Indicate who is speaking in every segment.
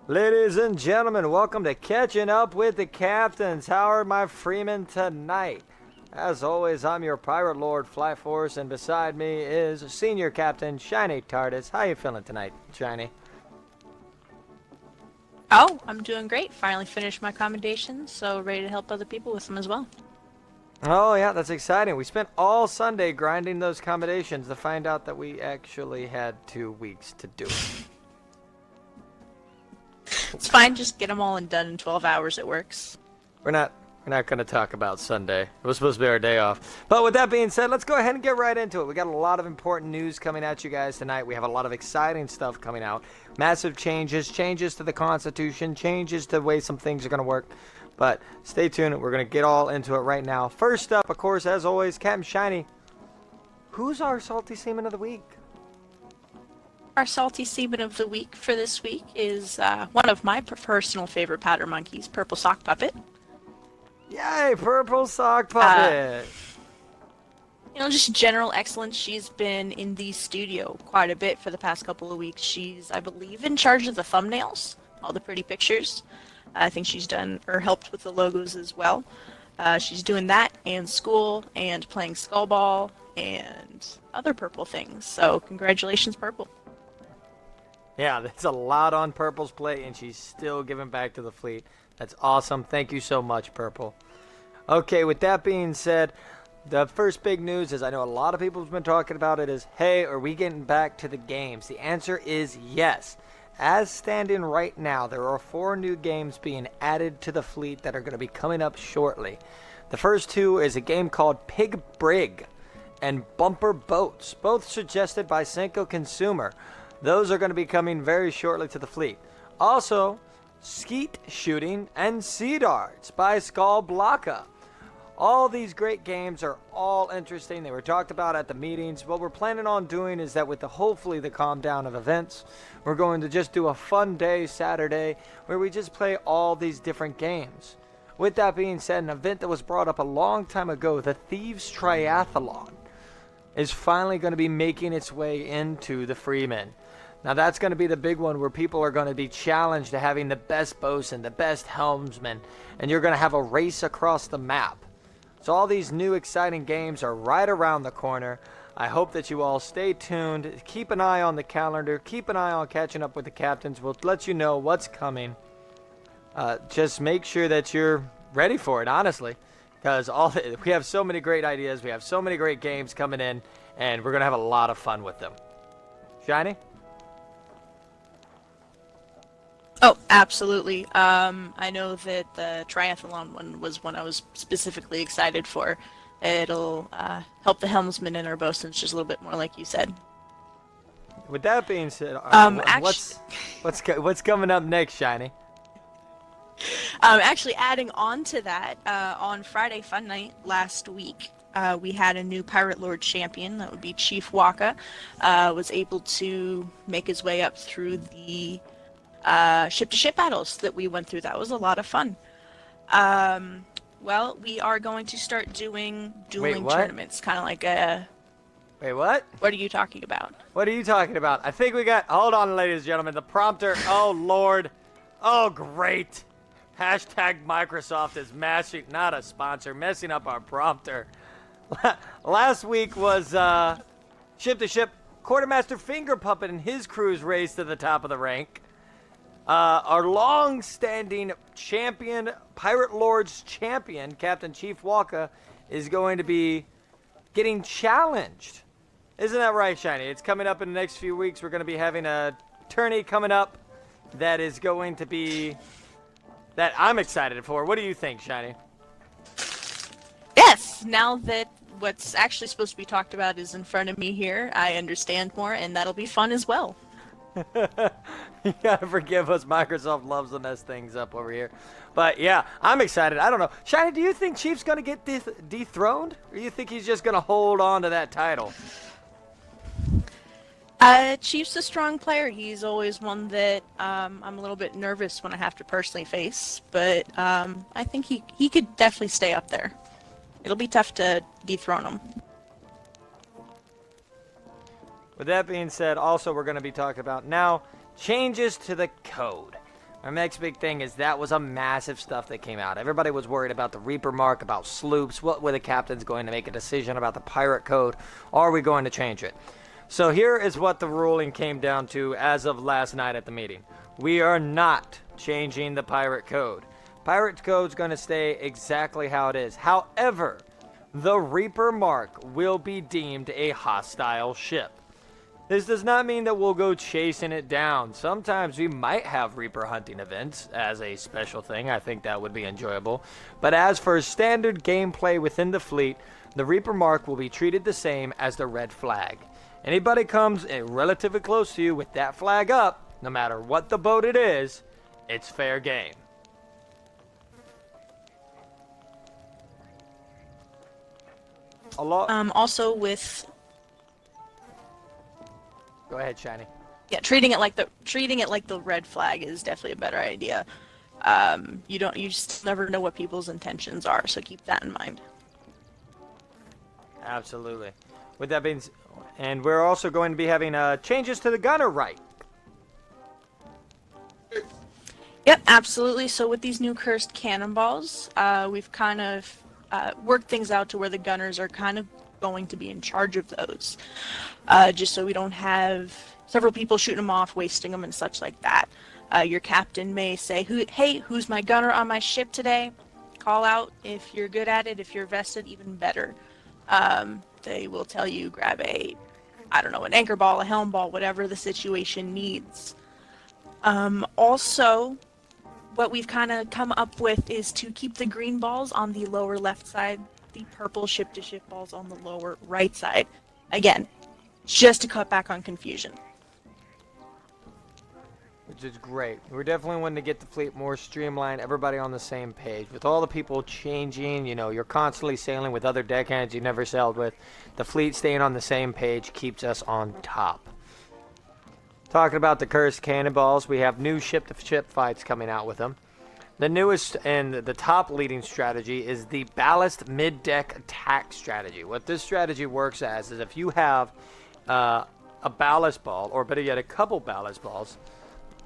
Speaker 1: Ladies and gentlemen, welcome to Catching Up with the Captains. How are my freemen tonight? As always, I'm your Pirate Lord Flight Force, and beside me is Senior Captain Shiny TARDIS. How you feeling tonight, Shiny?
Speaker 2: Oh, I'm doing great. Finally finished my commendations, so ready to help other people with them as well.
Speaker 1: Oh yeah, that's exciting. We spent all Sunday grinding those commendations to find out that we actually had 2 weeks to do it.
Speaker 2: It's fine, just get them all and done in 12 hours. It works.
Speaker 1: We're not going to talk about Sunday. It was supposed to be our day off. But with that being said, let's go ahead and get right into it. We got a lot of important news coming at you guys tonight. We have a lot of exciting stuff coming out. Massive changes to the Constitution, changes to the way some things are going to work. But stay tuned. We're going to get all into it right now. First up, of course, as always, Captain Shiny. Who's our Salty Seaman of the Week?
Speaker 2: Our Salty Seaman of the Week for this week is one of my personal favorite powder monkeys, PrpleSockPuppet.
Speaker 1: Yay, PrpleSockPuppet!
Speaker 2: Just general excellence. She's been in the studio quite a bit for the past couple of weeks. She's, I believe, in charge of the thumbnails, all the pretty pictures. I think she's done or helped with the logos as well. She's doing that and school and playing Skullball and other Purple things. So congratulations, Purple.
Speaker 1: Yeah, that's a lot on Purple's plate, and she's still giving back to the fleet. That's awesome. Thank you so much, Purple. Okay, with that being said, the first big news is I know a lot of people have been talking about it is, hey, are we getting back to the games? The answer is yes. As standing right now, there are 4 new games being added to the fleet that are going to be coming up shortly. The first 2 is a game called Pig Brig and Bumper Boats, both suggested by Senko Consumer. Those are going to be coming very shortly to the fleet. Also, Skeet Shooting and Sea Darts by Skull Blocka. All these great games are all interesting. They were talked about at the meetings. What we're planning on doing is that with hopefully the calm down of events, we're going to just do a fun day Saturday where we just play all these different games. With that being said, an event that was brought up a long time ago, the Thieves Triathlon, is finally going to be making its way into the Freemen. Now that's going to be the big one where people are going to be challenged to having the best bosun, the best helmsman, and you're going to have a race across the map. So all these new exciting games are right around the corner. I hope that you all stay tuned. Keep an eye on the calendar. Keep an eye on Catching Up with the Captains. We'll let you know what's coming. Just make sure that you're ready for it, honestly. Because we have so many great ideas. We have so many great games coming in. And we're going to have a lot of fun with them. Shiny?
Speaker 2: Oh, absolutely. I know that the triathlon one was one I was specifically excited for. It'll help the helmsman and our bosuns just a little bit more, like you said.
Speaker 1: With that being said, what's coming up next, Shiny?
Speaker 2: Actually, adding on to that, on Friday Fun Night last week, we had a new Pirate Lord champion. That would be Chief Waka. Was able to make his way up through the ship-to-ship battles that we went through. That was a lot of fun. Well, we are going to start doing dueling tournaments, kind of like a...
Speaker 1: Wait, what?
Speaker 2: What are you talking about?
Speaker 1: What are you talking about? I think we got... Hold on, ladies and gentlemen. The prompter... Oh, Lord. Oh, great. Hashtag Microsoft is mashing... Not a sponsor. Messing up our prompter. Last week was ship-to-ship Quartermaster Finger Puppet and his crew's race to the top of the rank. Our long-standing champion, Pirate Lord's champion, Captain Chief Waka, is going to be getting challenged. Isn't that right, Shiny? It's coming up in the next few weeks. We're going to be having a tourney coming up that is going to be... that I'm excited for. What do you think, Shiny?
Speaker 2: Yes, now that what's actually supposed to be talked about is in front of me here, I understand more, and that'll be fun as well.
Speaker 1: You gotta forgive us. Microsoft loves to mess things up over here. But yeah, I'm excited. I don't know. Shiny, do you think Chief's gonna get dethroned? Or do you think he's just gonna hold on to that title?
Speaker 2: Chief's a strong player. He's always one that I'm a little bit nervous when I have to personally face. But I think he could definitely stay up there. It'll be tough to dethrone him.
Speaker 1: With that being said, also we're going to be talking about now changes to the code. Our next big thing is that was a massive stuff that came out. Everybody was worried about the Reaper mark, about sloops. What were the captains going to make a decision about the pirate code? Are we going to change it? So here is what the ruling came down to as of last night at the meeting. We are not changing the pirate code. Pirate code's going to stay exactly how it is. However, the Reaper mark will be deemed a hostile ship. This does not mean that we'll go chasing it down. Sometimes we might have Reaper hunting events as a special thing. I think that would be enjoyable. But as for standard gameplay within the fleet, the Reaper mark will be treated the same as the red flag. Anybody comes relatively close to you with that flag up, no matter what the boat it is, it's fair game.
Speaker 2: Also with
Speaker 1: Go ahead, Shiny.
Speaker 2: yeah, treating it like the red flag is definitely a better idea. You just never know what people's intentions are, so keep that in mind.
Speaker 1: Absolutely. With that being, and we're also going to be having changes to the gunner right.
Speaker 2: Yep, absolutely. So with these new cursed cannonballs, we've kind of worked things out to where the gunners are kind of going to be in charge of those, just so we don't have several people shooting them off, wasting them, and such like that. Your captain may say, "Hey, who's my gunner on my ship today?" Call out. If you're good at it, if you're vested, even better. They will tell you grab an anchor ball, a helm ball, whatever the situation needs. Also, what we've kind of come up with is to keep the green balls on the lower left side, the purple ship-to-ship balls on the lower right side. Again, just to cut back on confusion.
Speaker 1: Which is great. We're definitely wanting to get the fleet more streamlined, everybody on the same page. With all the people changing, you're constantly sailing with other deckhands you never sailed with. The fleet staying on the same page keeps us on top. Talking about the cursed cannonballs, we have new ship-to-ship fights coming out with them. The newest and the top leading strategy is the ballast mid-deck attack strategy. What this strategy works as is if you have a ballast ball, or better yet, a couple ballast balls,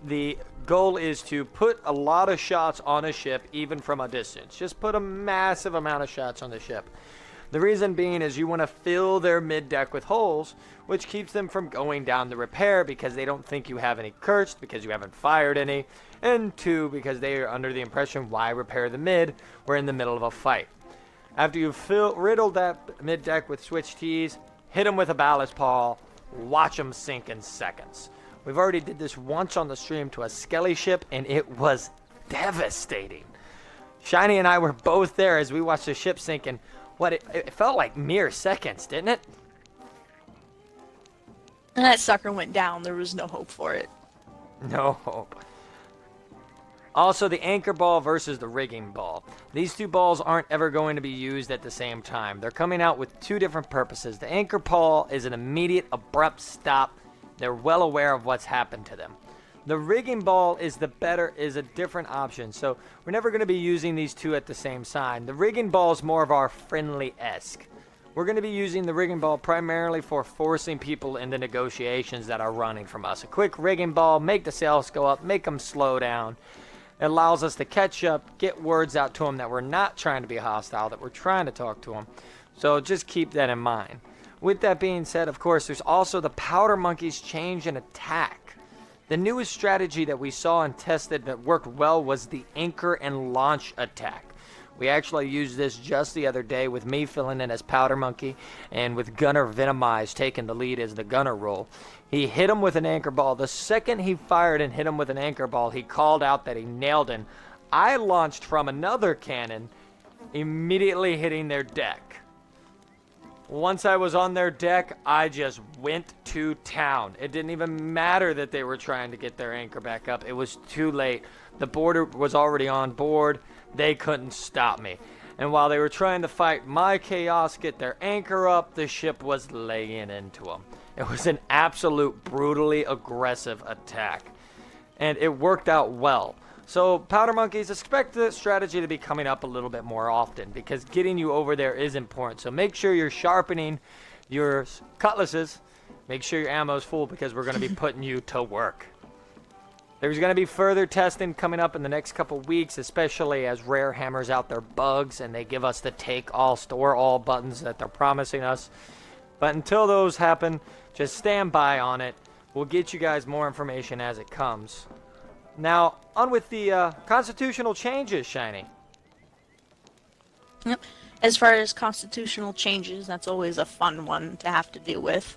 Speaker 1: the goal is to put a lot of shots on a ship, even from a distance. Just put a massive amount of shots on the ship. The reason being is you want to fill their mid-deck with holes, which keeps them from going down the repair because they don't think you have any cursed because you haven't fired any, and two, because they are under the impression, why repair the mid? We're in the middle of a fight. After you've riddled that mid-deck with switch tees, hit them with a ballast ball, watch them sink in seconds. We've already did this once on the stream to a Skelly ship, and it was devastating. Shiny and I were both there as we watched the ship sink, and it felt like mere seconds, didn't it?
Speaker 2: And that sucker went down. There was no hope for it.
Speaker 1: No hope. Also, the anchor ball versus the rigging ball. These two balls aren't ever going to be used at the same time. They're coming out with two different purposes. The anchor ball is an immediate, abrupt stop. They're well aware of what's happened to them. The rigging ball is a different option, so we're never going to be using these two at the same time. The rigging ball is more of our friendly-esque. We're going to be using the rigging ball primarily for forcing people into negotiations that are running from us. A quick rigging ball, make the sails go up, make them slow down. It allows us to catch up, get words out to them that we're not trying to be hostile, that we're trying to talk to them. So just keep that in mind. With that being said, of course, there's also the Powder Monkey's change in attack. The newest strategy that we saw and tested that worked well was the anchor and launch attack. We actually used this just the other day with me filling in as Powder Monkey and with Gunner Venomized taking the lead as the gunner role. He hit him with an anchor ball. The second he fired and hit him with an anchor ball, he called out that he nailed him. I launched from another cannon, immediately hitting their deck. Once I was on their deck, I just went to town. It didn't even matter that they were trying to get their anchor back up. It was too late. The boarder was already on board. They couldn't stop me. And while they were trying to fight my chaos, get their anchor up, the ship was laying into them. It was an absolute brutally aggressive attack. And it worked out well. So, Powder Monkeys, expect the strategy to be coming up a little bit more often because getting you over there is important. So make sure you're sharpening your cutlasses Make sure your ammo's full because we're going to be putting you to work. There's going to be further testing coming up in the next couple weeks, especially as Rare hammers out their bugs and they give us the take all, store all buttons that they're promising us. But until those happen, just stand by on it. We'll get you guys more information as it comes. Now, on with the constitutional changes, Shiny.
Speaker 2: Yep. As far as constitutional changes, that's always a fun one to have to deal with.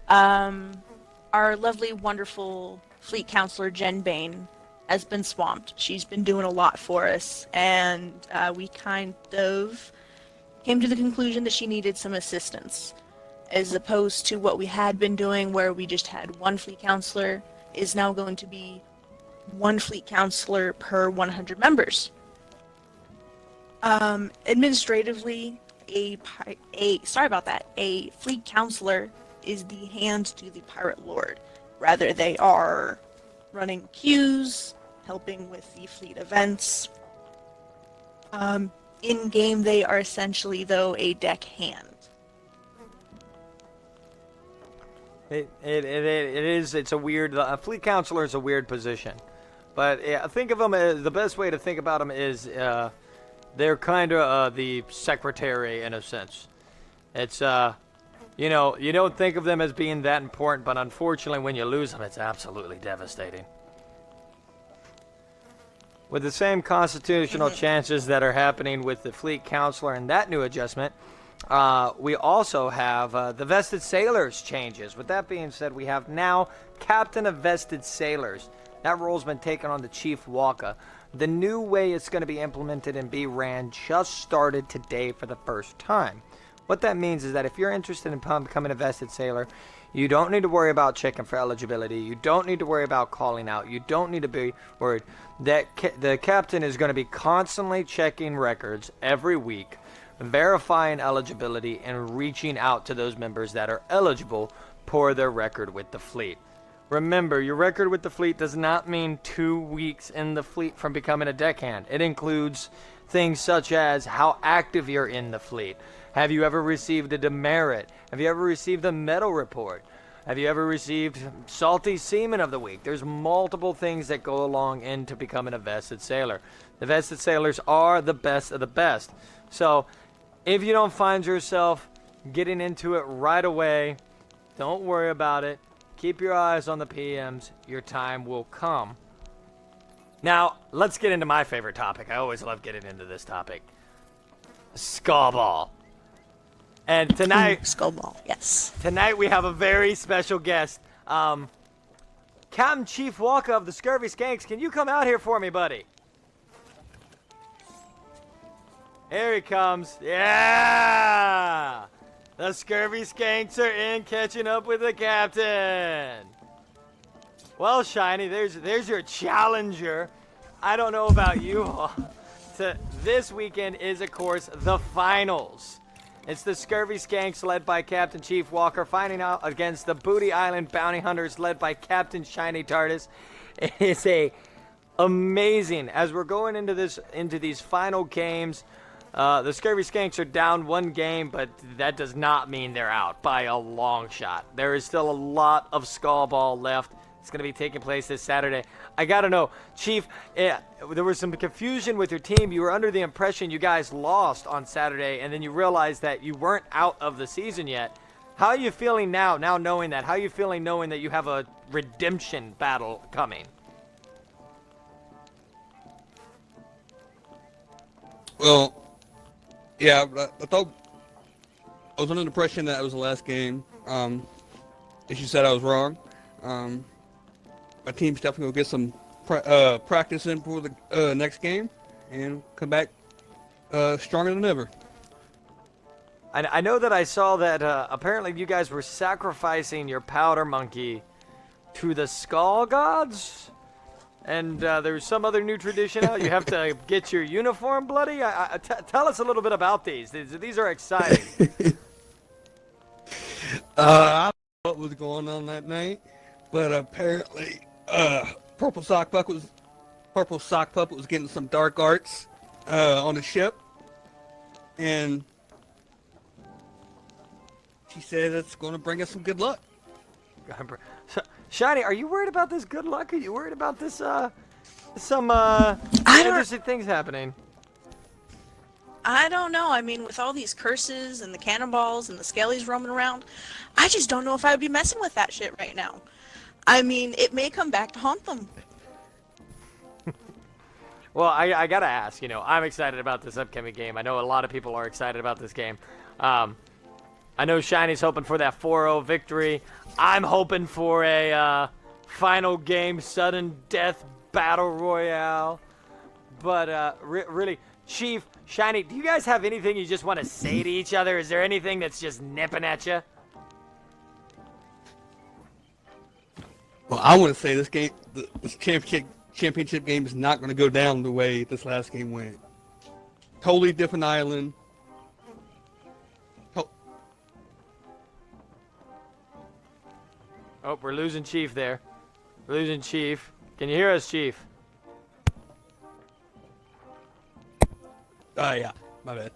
Speaker 2: Our lovely, wonderful fleet counselor, Jen Bain, has been swamped. She's been doing a lot for us, and we kind of came to the conclusion that she needed some assistance. As opposed to what we had been doing, where we just had one fleet counselor, is now going to be one fleet counselor per 100 members. Administratively, a fleet counselor is the hand to the pirate lord. Rather, they are running queues, helping with the fleet events. In game, they are essentially, though, a deck hand.
Speaker 1: It's a weird, a fleet counselor is a weird position. But think of them as, the best way to think about them is they're kind of the secretary in a sense. It's, you know, you don't think of them as being that important, but unfortunately when you lose them, it's absolutely devastating. With the same constitutional chances that are happening with the fleet counselor and that new adjustment, we also have the vested sailors changes. With that being said, we have now captain of vested sailors. That role's been taken on the Chief Walker. The new way it's going to be implemented in B-RAN just started today for the first time. What that means is that if you're interested in becoming a vested sailor, you don't need to worry about checking for eligibility. You don't need to worry about calling out. You don't need to be worried that the captain is going to be constantly checking records every week, verifying eligibility, and reaching out to those members that are eligible for their record with the fleet. Remember, your record with the fleet does not mean 2 weeks in the fleet from becoming a deckhand. It includes things such as how active you're in the fleet. Have you ever received a demerit? Have you ever received a medal report? Have you ever received Salty Seaman of the Week? There's multiple things that go along into becoming a vested sailor. The vested sailors are the best of the best. So, if you don't find yourself getting into it right away, don't worry about it. Keep your eyes on the PMs. Your time will come. Now, let's get into my favorite topic. I always love getting into this topic. Skullball. And tonight...
Speaker 2: Skullball, yes.
Speaker 1: Tonight we have a very special guest. Captain Chief Walker of the Scurvy Skanks. Can you come out here for me, buddy? Here he comes. Yeah! The Scurvy Skanks are in, catching up with the captain. Well, Shiny, there's your challenger. I don't know about you all. This weekend is, of course, the finals. It's the Scurvy Skanks led by Captain Chief Walker fighting out against the Booty Island Bounty Hunters led by Captain Shiny TARDIS. It is amazing as we're going into these final games. The Scurvy Skanks are down 1 game, but that does not mean they're out by a long shot. There is still a lot of Skullball left. It's going to be taking place this Saturday. I got to know, Chief, there was some confusion with your team. You were under the impression you guys lost on Saturday, and then you realized that you weren't out of the season yet. How are you feeling now knowing that? How are you feeling knowing that you have a redemption battle coming?
Speaker 3: Well, yeah, I thought I was under the impression that it was the last game. As you said, I was wrong. My team's definitely going to get some practice in for the next game and come back stronger than ever.
Speaker 1: I know that I saw that apparently you guys were sacrificing your powder monkey to the skull gods, and there's some other new tradition out. You have to get your uniform bloody. Tell us a little bit about these. These are exciting.
Speaker 3: I don't know what was going on that night, but apparently PrpleSockPuppet was getting some dark arts on the ship, and she said it's going to bring us some good luck.
Speaker 1: Shiny, are you worried about this good luck? Are you worried about this, some interesting things happening?
Speaker 2: I don't know. I mean, with all these curses and the cannonballs and the skellies roaming around, I just don't know if I would be messing with that shit right now. I mean, it may come back to haunt them.
Speaker 1: Well, I gotta ask, I'm excited about this upcoming game. I know a lot of people are excited about this game. I know Shiny's hoping for that 4-0 victory. I'm hoping for a final game, sudden death battle royale. But really, Chief, Shiny, do you guys have anything you just want to say to each other? Is there anything that's just nipping at you?
Speaker 3: Well, I want to say this game, this championship game is not going to go down the way this last game went. Totally different island.
Speaker 1: Oh, we're losing Chief there. We're losing Chief. Can you hear us, Chief?
Speaker 3: Yeah, my bad.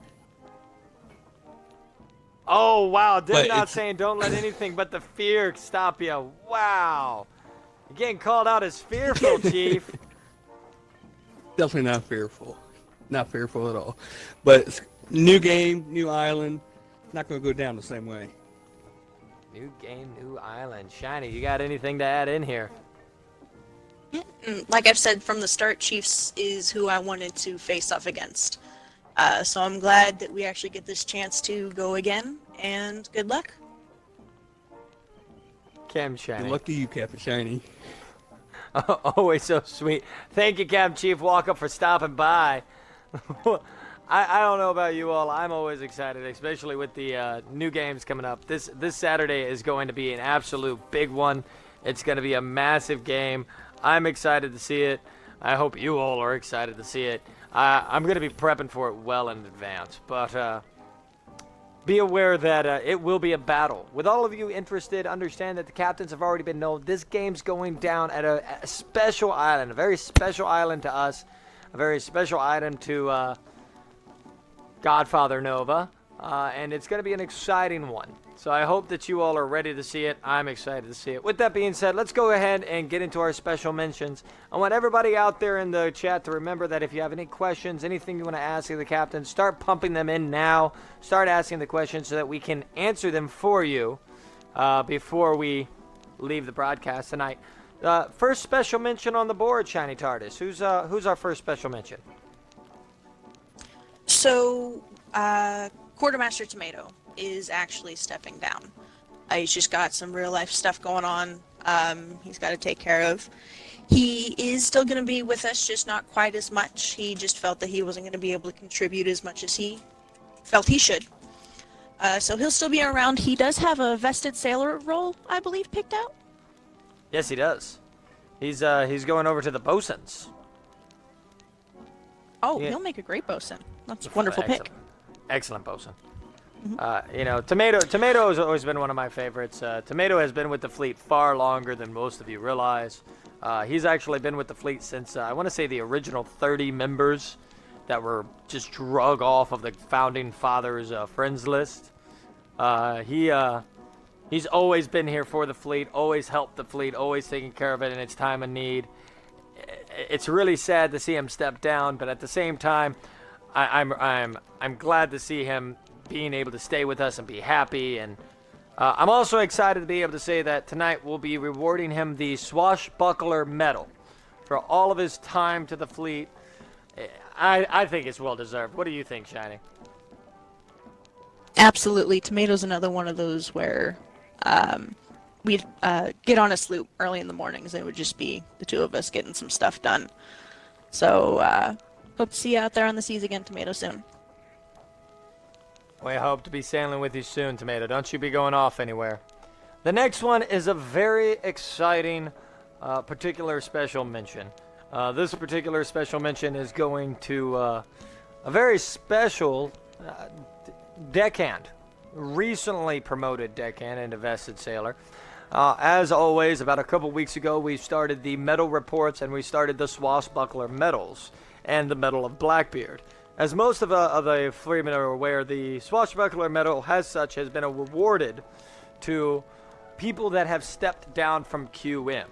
Speaker 1: Oh, wow.
Speaker 3: But
Speaker 1: Not saying don't let anything but the fear stop you. Wow. You're getting called out as fearful, Chief.
Speaker 3: Definitely not fearful. Not fearful at all. But it's new game, new island. Not going to go down the same way.
Speaker 1: New game, new island. Shiny, you got anything to add in here?
Speaker 2: Like I've said from the start, Chiefs is who I wanted to face off against. So I'm glad that we actually get this chance to go again, and good luck.
Speaker 1: Cam Shiny.
Speaker 3: Good luck to you, Captain Shiny.
Speaker 1: Always so sweet. Thank you, Cam Chief Walkup, for stopping by. I don't know about you all. I'm always excited, especially with the new games coming up. This Saturday is going to be an absolute big one. It's going to be a massive game. I'm excited to see it. I hope you all are excited to see it. I'm going to be prepping for it well in advance, but be aware that it will be a battle. With all of you interested, understand that the captains have already been known. This game's going down at a special island, a very special island to us, a very special item to Godfather Nova, and it's going to be an exciting one. So I hope that you all are ready to see it. I'm excited to see it. With that being said, let's go ahead and get into our special mentions. I want everybody out there in the chat to remember that if you have any questions, anything you want to ask of the captain, start pumping them in now. Start asking the questions so that we can answer them for you before we leave the broadcast tonight. First special mention on the board, Shiny TARDIS. Who's our first special mention?
Speaker 2: So, Quartermaster Tomato is actually stepping down. He's just got some real life stuff going on he's got to take care of. He is still going to be with us, just not quite as much. He just felt that he wasn't going to be able to contribute as much as he felt he should. So he'll still be around. He does have a vested sailor role, I believe, picked out.
Speaker 1: Yes, he does. He's going over to the bosuns.
Speaker 2: Oh,
Speaker 1: Yeah.
Speaker 2: He'll make a great bosun. That's a wonderful pick.
Speaker 1: Excellent bosun. Tomato has always been one of my favorites. Tomato has been with the fleet far longer than most of you realize. He's actually been with the fleet since, I want to say, the original 30 members that were just drug off of the Founding Fathers friends list. He's always been here for the fleet, always helped the fleet, always taking care of it in its time of need. It's really sad to see him step down, but at the same time, I'm glad to see him being able to stay with us and be happy. And I'm also excited to be able to say that tonight we'll be rewarding him the Swashbuckler Medal for all of his time to the fleet. I think it's well deserved. What do you think, Shiny?
Speaker 2: Absolutely. Tomato's another one of those where we'd get on a sloop early in the mornings. It would just be the two of us getting some stuff done. So hope to see you out there on the seas again, Tomato, soon.
Speaker 1: We hope to be sailing with you soon, Tomato. Don't you be going off anywhere. The next one is a very exciting particular special mention. This particular special mention is going to a very special deckhand. Recently promoted deckhand into vested sailor. As always, about a couple weeks ago, we started the medal reports and we started the Swashbuckler medals and the Medal of Blackbeard. As most of the freemen are aware, the Swashbuckler medal, as such, has been awarded to people that have stepped down from QM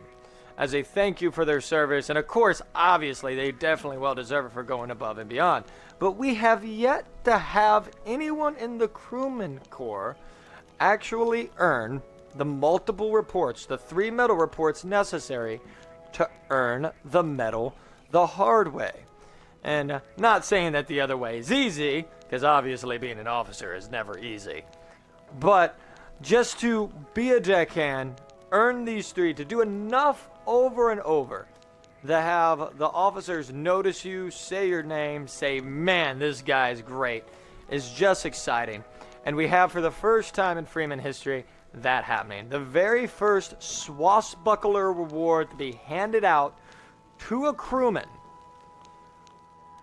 Speaker 1: as a thank you for their service. And of course, obviously, they definitely well deserve it for going above and beyond. But we have yet to have anyone in the Crewman Corps actually earn the multiple reports, the 3 medal reports necessary to earn the medal the hard way. And not saying that the other way is easy, because obviously being an officer is never easy. But just to be a deckhand, earn these 3, to do enough over and over to have the officers notice you, say your name, say, man, this guy's great, is just exciting. And we have, for the first time in Freeman history, that happening. The very first swashbuckler reward to be handed out to a crewman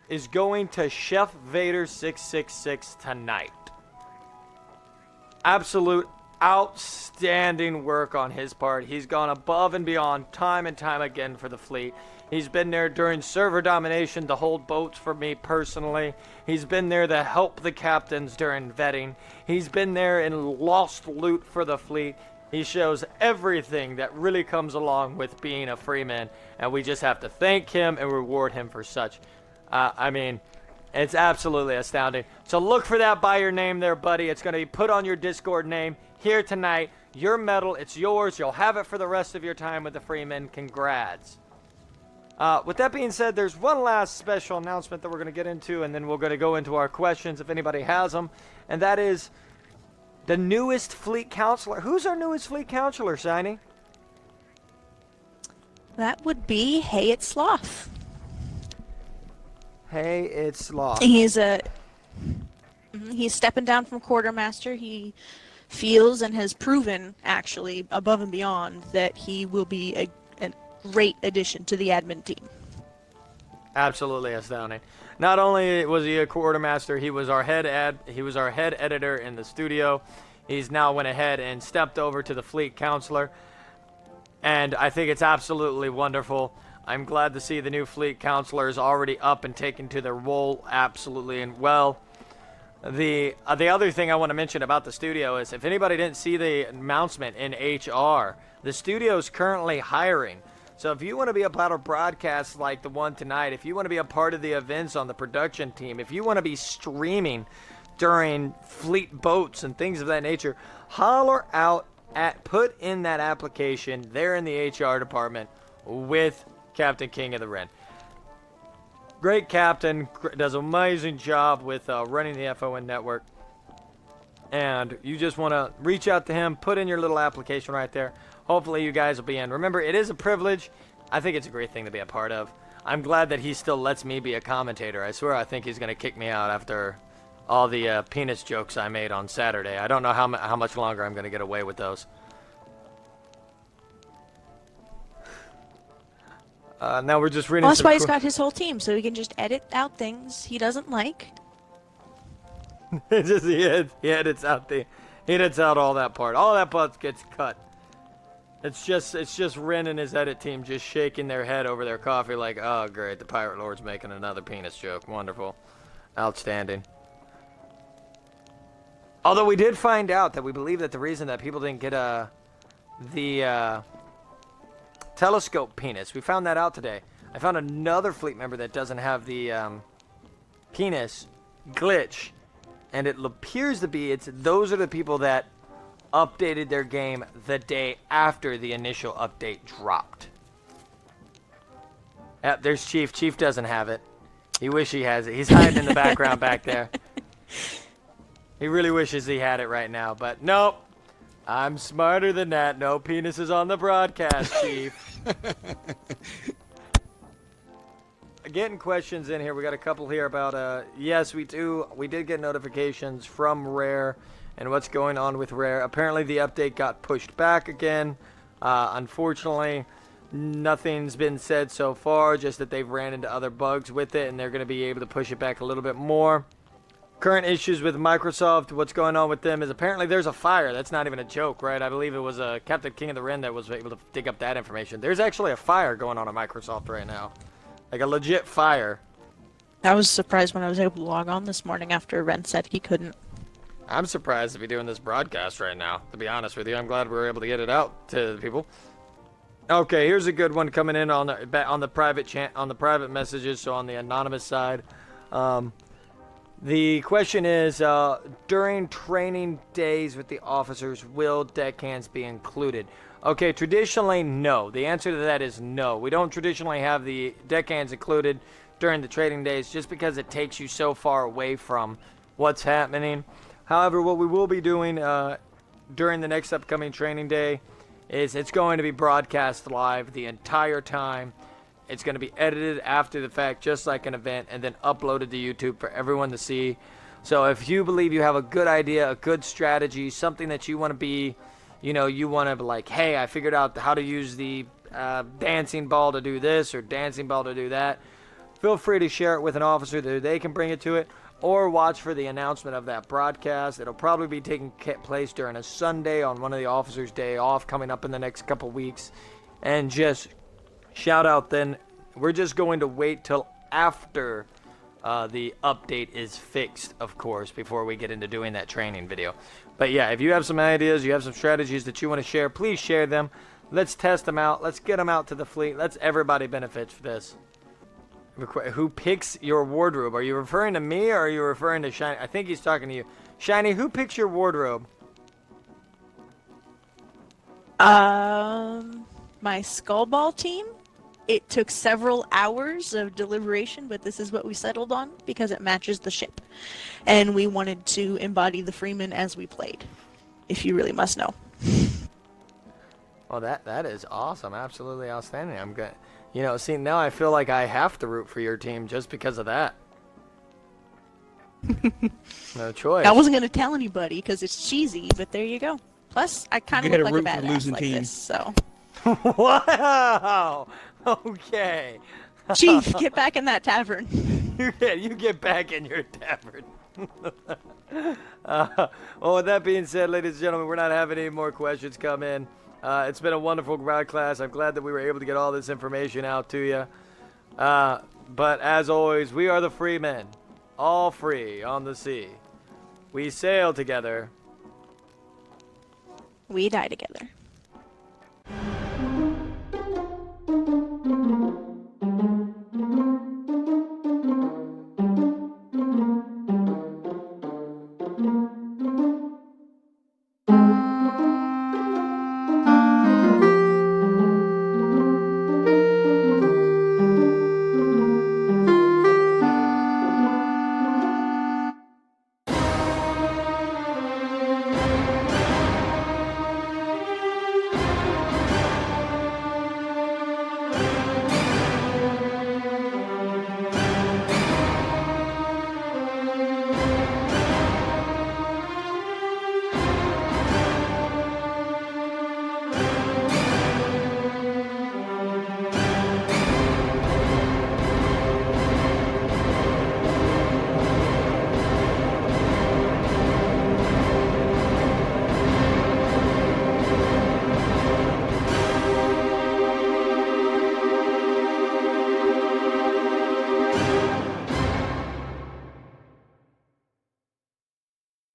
Speaker 1: is going to Chef Vader 666 tonight. Absolute outstanding work on his part. He's gone above and beyond time and time again for the fleet. He's been there during server domination to hold boats for me personally. He's been there to help the captains during vetting. He's been there in lost loot for the fleet. He shows everything that really comes along with being a Freeman, and we just have to thank him and reward him for such. I mean, it's absolutely astounding. So look for that by your name there, buddy. It's going to be put on your Discord name here tonight. Your medal, it's yours. You'll have it for the rest of your time with the Freemen. Congrats. With that being said, there's one last special announcement that we're going to get into, and then we're going to go into our questions if anybody has them. And that is the newest fleet counselor. Who's our newest fleet counselor, Shiny?
Speaker 2: That would be HeyItSloth.
Speaker 1: HeyItSloth.
Speaker 2: He's stepping down from quartermaster. He feels and has proven, actually, above and beyond, that he will be a great addition to the admin team.
Speaker 1: Absolutely astounding. Not only was he a quartermaster, he was our head editor in the studio. He's now went ahead and stepped over to the fleet counselor, and I think it's absolutely wonderful. I'm glad to see the new fleet counselor is already up and taken to their role absolutely and well. The other thing I want to mention about the studio is, if anybody didn't see the announcement in HR, the studio is currently hiring. So if you want to be a part of broadcasts like the one tonight, if you want to be a part of the events on the production team, if you want to be streaming during fleet boats and things of that nature, holler out put in that application there in the HR department with Captain King of the Ren. Great captain, does an amazing job with running the FON network. And you just want to reach out to him, put in your little application right there. Hopefully you guys will be in. Remember, it is a privilege. I think it's a great thing to be a part of. I'm glad that he still lets me be a commentator. I swear I think he's going to kick me out after all the penis jokes I made on Saturday. I don't know how much longer I'm going to get away with those. Now we're just reading.
Speaker 2: Well, that's why he's got his whole team, so he can just edit out things he doesn't like.
Speaker 1: He edits out all that part. All that part gets cut. It's just Ren and his edit team just shaking their head over their coffee like, oh great, the Pirate Lord's making another penis joke. Wonderful. Outstanding. Although we did find out that we believe that the reason that people didn't get the telescope penis, we found that out today. I found another fleet member that doesn't have the penis glitch, and it appears to be those are the people that updated their game the day after the initial update dropped. There's Chief. Chief doesn't have it. He wishes he has it. He's hiding in the background back there. He really wishes he had it right now, but nope. I'm smarter than that. No penises on the broadcast, Chief. Getting questions in here. We got a couple here about, yes, we did get notifications from Rare and what's going on with Rare. Apparently the update got pushed back again. Unfortunately, nothing's been said so far, just that they've ran into other bugs with it and they're going to be able to push it back a little bit more. Current issues with Microsoft, what's going on with them is apparently there's a fire. That's not even a joke, right? I believe it was Captain King of the Ren that was able to dig up that information. There's actually a fire going on at Microsoft right now. Like a legit fire.
Speaker 2: I was surprised when I was able to log on this morning after Ren said he couldn't.
Speaker 1: I'm surprised to be doing this broadcast right now, to be honest with you. I'm glad we were able to get it out to the people. Okay, here's a good one coming in on the private messages, so on the anonymous side. The question is, during training days with the officers, will deckhands be included? Okay, traditionally, no. The answer to that is no. We don't traditionally have the deckhands included during the training days just because it takes you so far away from what's happening. However, what we will be doing during the next upcoming training day is it's going to be broadcast live the entire time. It's going to be edited after the fact, just like an event, and then uploaded to YouTube for everyone to see. So if you believe you have a good idea, a good strategy, something that you want to be, you want to be like, hey, I figured out how to use the dancing ball to do this or dancing ball to do that, feel free to share it with an officer that they can bring it to it, or watch for the announcement of that broadcast. It'll probably be taking place during a Sunday on one of the officers' day off coming up in the next couple weeks. And just shout out then, we're just going to wait till after the update is fixed, of course, before we get into doing that training video. But yeah, if you have some ideas, you have some strategies that you want to share, please share them. Let's test them out. Let's get them out to the fleet. Let's everybody benefit from this. Who picks your wardrobe? Are you referring to me or are you referring to Shiny? I think he's talking to you. Shiny, who picks your wardrobe?
Speaker 2: My Skullball team. It took several hours of deliberation, but this is what we settled on because it matches the ship. And we wanted to embody the Freemen as we played, if you really must know.
Speaker 1: Well, that is awesome. Absolutely outstanding. I'm good. See, now I feel like I have to root for your team just because of that. No choice.
Speaker 2: I wasn't going to tell anybody because it's cheesy, but there you go. Plus, I kind of look like a badass like this, so...
Speaker 1: Wow! Okay.
Speaker 2: Chief, get back in that tavern.
Speaker 1: You get back in your tavern. Well, with that being said, ladies and gentlemen, we're not having any more questions come in. It's been a wonderful broadcast. I'm glad that we were able to get all this information out to you. But as always, we are the Freemen, all free on the sea. We sail together.
Speaker 2: We die together.